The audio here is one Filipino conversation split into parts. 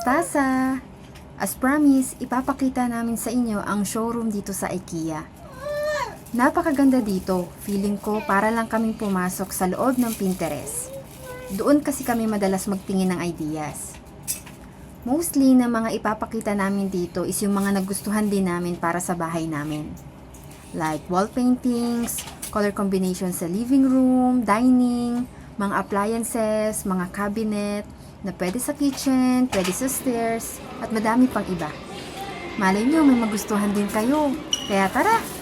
Mostasa! As promised, ipapakita namin sa inyo ang showroom dito sa IKEA. Napakaganda dito, feeling ko para lang kaming pumasok sa loob ng Pinterest. Doon kasi kami madalas magtingin ng ideas. Mostly na mga ipapakita namin dito is yung mga nagustuhan din namin para sa bahay namin. Like wall paintings, color combination sa living room, dining, mga appliances, mga cabinet, na pwede sa kitchen, pwede sa stairs, at madami pang iba. Malay nyo, may magustuhan din kayo. Kaya tara!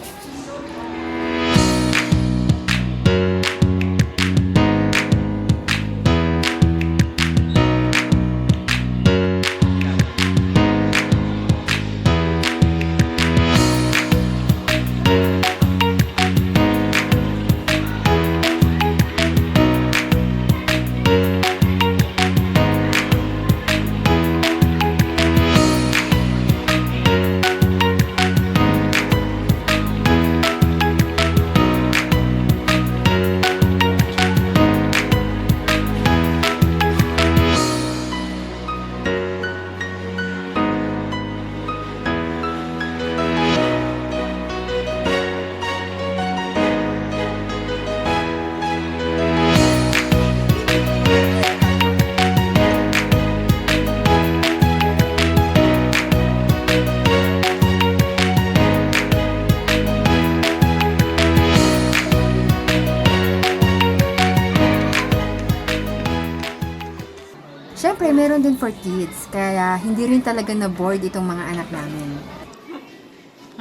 Siyempre, meron din for kids, kaya hindi rin talaga na-bored itong mga anak namin.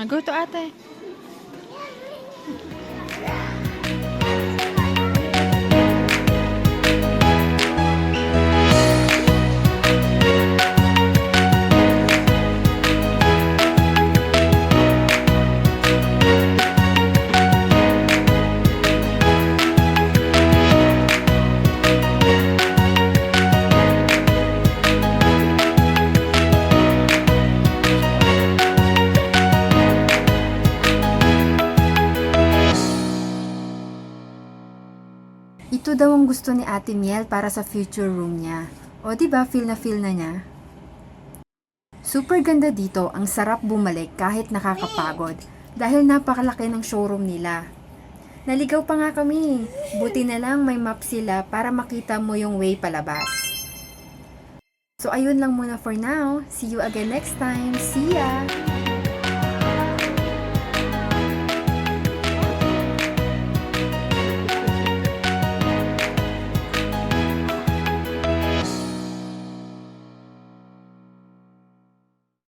Go to ate. Ito daw ang gusto ni Ate Miel para sa future room niya. O diba, feel na niya? Super ganda dito, ang sarap bumalik kahit nakakapagod dahil napakalaki ng showroom nila. Naligaw pa nga kami, buti na lang may map sila para makita mo yung way palabas. So ayun lang muna for now, see you again next time, see ya!